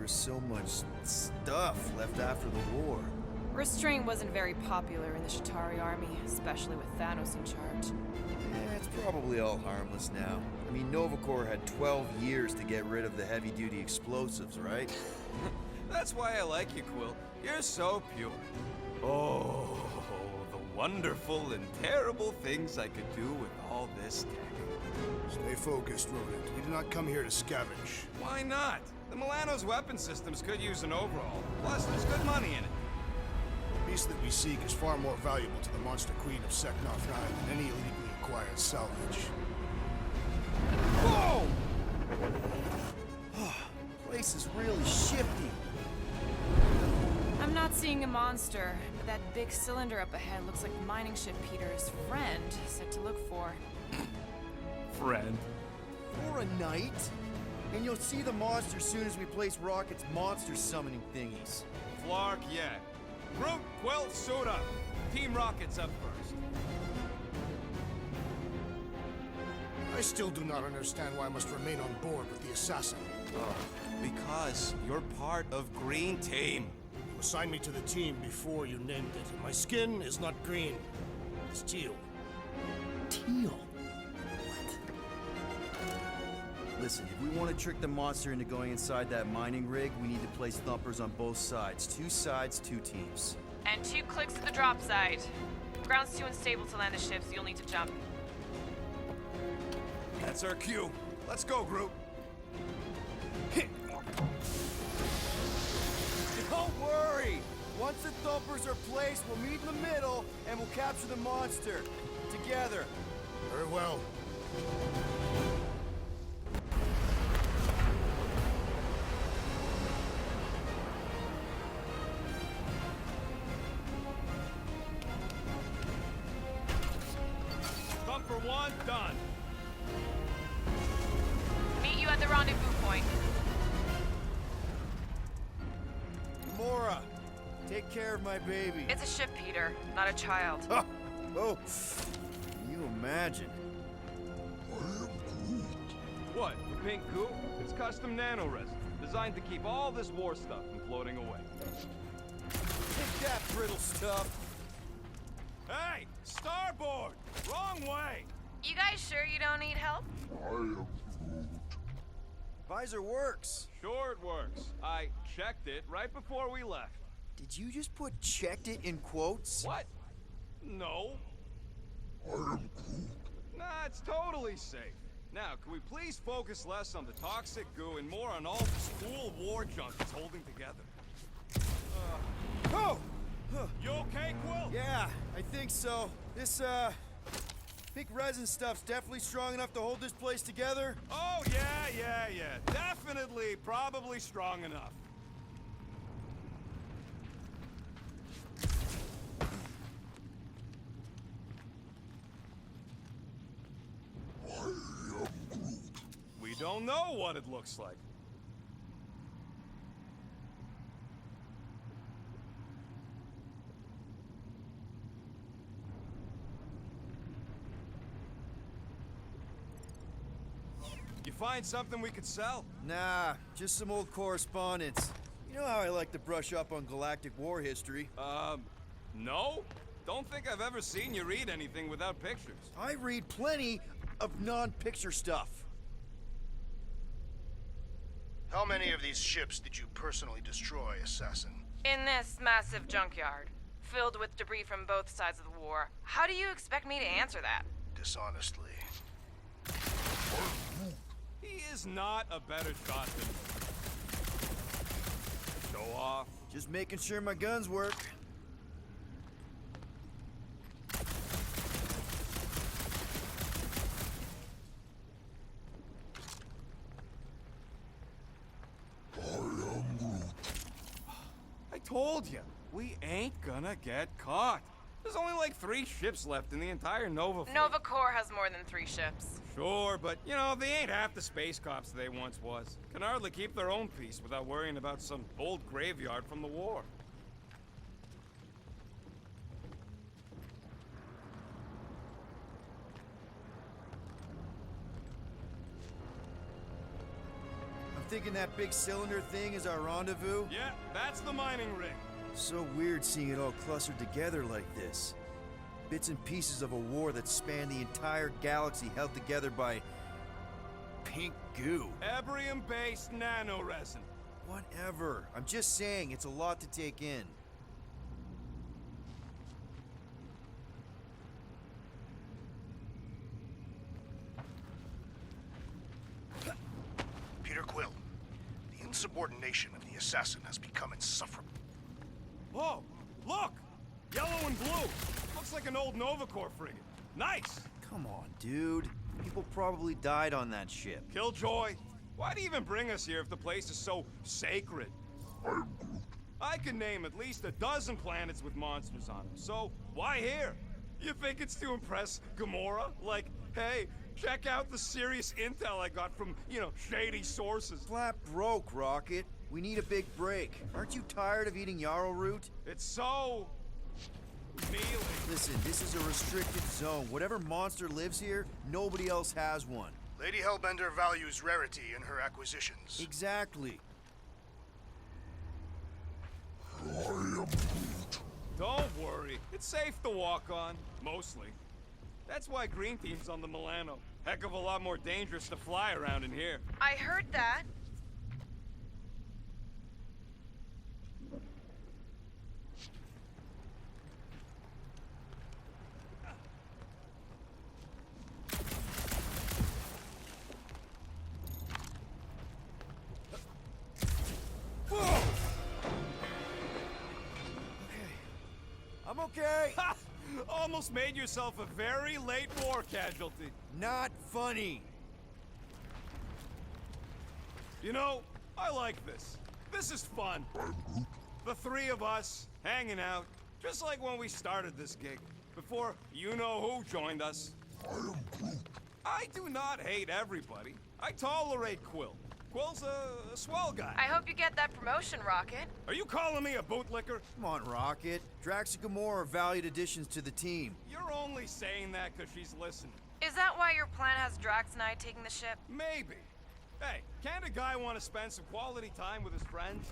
was so much stuff left after the war. Restraint wasn't very popular in the Shatari army, especially with Thanos in charge. It's probably all harmless now. I mean, Nova Corps had 12 years to get rid of the heavy-duty explosives, right? That's why I like you, Quill. You're so pure. Oh, the wonderful and terrible things I could do with all this tech. Stay focused, Rodent. We did not come here to scavenge. Why not? The Milano's weapon systems could use an overhaul. Plus, there's good money in it. The beast that we seek is far more valuable to the Monster Queen of Seknarf 9 than any illegally acquired salvage. Whoa! Place is really shifty. I'm not seeing a monster, but that big cylinder up ahead looks like the mining ship Peter's friend said to look for. Friend. For a night? And you'll see the monster soon as we place Rocket's monster summoning thingies. Flark, yeah. Groot, Quill, suit up. Team Rocket's up first. I still do not understand why I must remain on board with the assassin. Because you're part of Green Team. You assigned me to the team before you named it, and my skin is not green. It's teal. Teal? Listen, if we want to trick the monster into going inside that mining rig, we need to place thumpers on both sides. 2 sides, 2 teams. And 2 clicks to the drop site. Ground's too unstable to land the ship, so you'll need to jump. That's our cue. Let's go, Groot. Don't worry! Once the thumpers are placed, we'll meet in the middle, and we'll capture the monster. Together. Very well. Thumper 1, done. Meet you at the rendezvous point. Gamora, take care of my baby. It's a ship, Peter, not a child. Oh, can you imagine? What, the pink goo? It's custom nanoresin, designed to keep all this war stuff from floating away. Take that brittle stuff. Hey! Starboard! Wrong way! You guys sure you don't need help? Visor works. Sure it works. I checked it right before we left. Did you just put checked it in quotes? What? No. Nah, it's totally safe. Now, can we please focus less on the toxic goo and more on all this cool war junk it's holding together? Oh! You okay, Quill? Yeah, I think so. This, pink resin stuff's definitely strong enough to hold this place together. Oh, yeah. Definitely, probably strong enough. We don't know what it looks like. You find something we could sell? Nah, just some old correspondence. You know how I like to brush up on galactic war history. No? Don't think I've ever seen you read anything without pictures. I read plenty of non-picture stuff. How many of these ships did you personally destroy, Assassin? In this massive junkyard, filled with debris from both sides of the war. How do you expect me to answer that? Dishonestly. He is not a better shot than me. Show off. Just making sure my guns work. I told you, we ain't gonna get caught. There's only like 3 ships left in the entire Nova fleet. Nova Corps has more than 3 ships. Sure, but, you know, they ain't half the space cops they once was. Can hardly keep their own peace without worrying about some old graveyard from the war. I'm thinking that big cylinder thing is our rendezvous? Yeah, that's the mining rig. So weird seeing it all clustered together like this. Bits and pieces of a war that spanned the entire galaxy held together by... pink goo. Ebrium-based nanoresin. Whatever. I'm just saying, it's a lot to take in. Peter Quill, the insubordination of the assassin has become insufferable. Whoa, look! Yellow and blue. Looks like an old Nova Corps frigate. Nice! Come on, dude. People probably died on that ship. Killjoy, why do you even bring us here if the place is so sacred? I can name at least a dozen planets with monsters on them, so why here? You think it's to impress Gamora? Like, hey, check out the serious intel I got from, shady sources. Flat broke, Rocket. We need a big break. Aren't you tired of eating yarrow root? It's so... mealy. Listen, this is a restricted zone. Whatever monster lives here, nobody else has one. Lady Hellbender values rarity in her acquisitions. Exactly. Don't worry, it's safe to walk on, mostly. That's why Green Team's on the Milano. Heck of a lot more dangerous to fly around in here. I heard that. I'm okay. Ha! Almost made yourself a very late war casualty. Not funny. You know, I like this. This is fun. The three of us, hanging out, just like when we started this gig, before you-know-who joined us. I do not hate everybody. I tolerate Quill. Quill's a swell guy. I hope you get that promotion, Rocket. Are you calling me a bootlicker? Come on, Rocket. Drax and Gamora are valued additions to the team. You're only saying that because she's listening. Is that why your plan has Drax and I taking the ship? Maybe. Hey, can't a guy want to spend some quality time with his friends?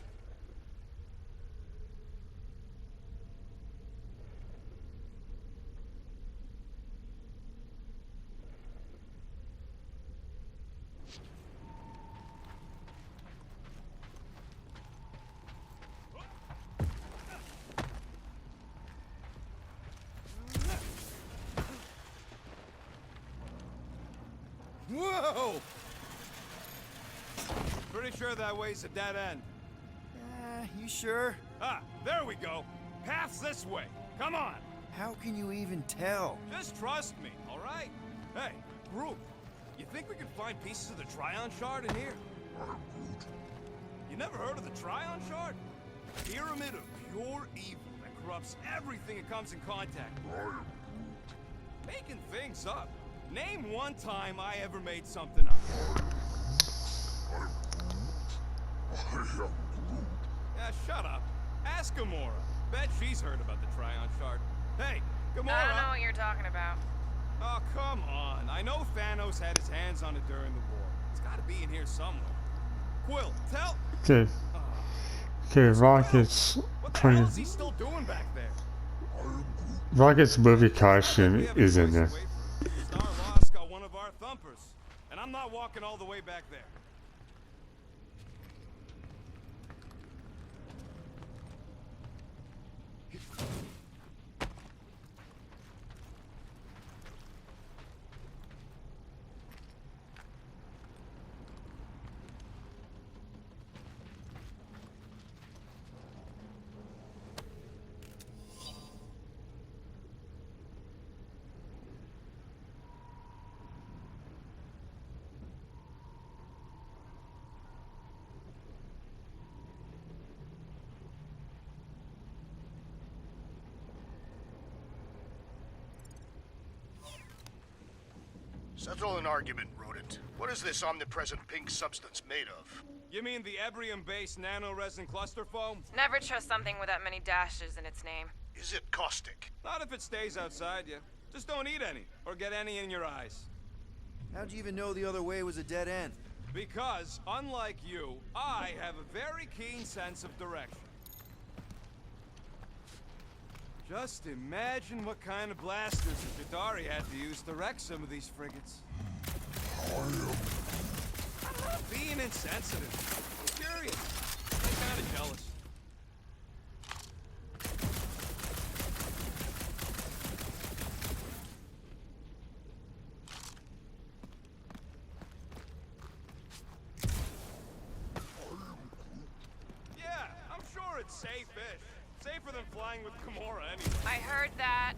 Whoa! Pretty sure that way's a dead end. You sure? Ah, there we go. Path's this way. Come on. How can you even tell? Just trust me, all right? Hey, group, you think we can find pieces of the Tryon Shard in here? You never heard of the Tryon Shard? A pyramid of pure evil that corrupts everything it comes in contact with. Making things up. Name one time I ever made something up. Yeah, shut up. Ask Gamora. Bet she's heard about the Tryon Shard. Hey, Gamora! I don't know what you're talking about. Oh, come on. I know Thanos had his hands on it during the war. It's gotta be in here somewhere. Quill, tell... Okay. Okay, Rocket's What the trying hell is he to... still doing back there? Rocket's movie costume is in there. Star Lost got one of our thumpers. And I'm not walking all the way back there. Settle an argument, rodent. What is this omnipresent pink substance made of? You mean the Ebrium-based nanoresin cluster foam? Never trust something with that many dashes in its name. Is it caustic? Not if it stays outside you. Just don't eat any, or get any in your eyes. How'd you even know the other way was a dead end? Because, unlike you, I have a very keen sense of direction. Just imagine what kind of blasters Jadari had to use to wreck some of these frigates. I'm not being insensitive. I'm curious. I'm kind of jealous. Yeah, I'm sure it's safe-ish. Safer than flying with Gamora anyway. I heard that.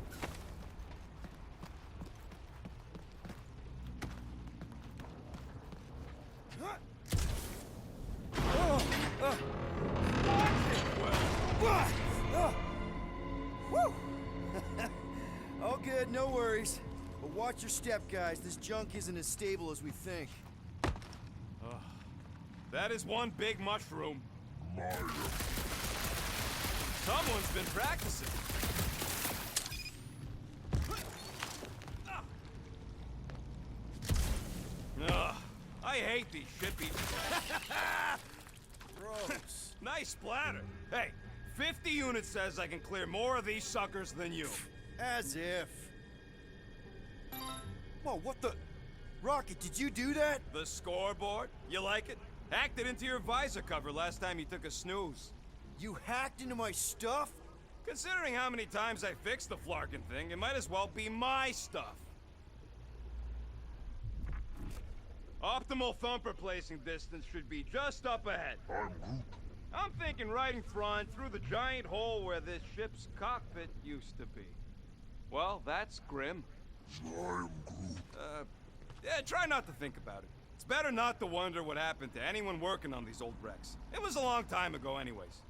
All good, no worries. But watch your step, guys. This junk isn't as stable as we think. That is one big mushroom. Someone's been practicing. Ugh, I hate these shippy. Gross. Nice splatter. Hey, 50 units says I can clear more of these suckers than you. As if. Whoa, what the? Rocket, did you do that? The scoreboard? You like it? Hacked it into your visor cover last time you took a snooze. You hacked into my stuff? Considering how many times I fixed the Flarkin thing, it might as well be my stuff. Optimal thumper placing distance should be just up ahead. I'm thinking right in front, through the giant hole where this ship's cockpit used to be. Well, that's grim. Yeah, try not to think about it. It's better not to wonder what happened to anyone working on these old wrecks. It was a long time ago anyways.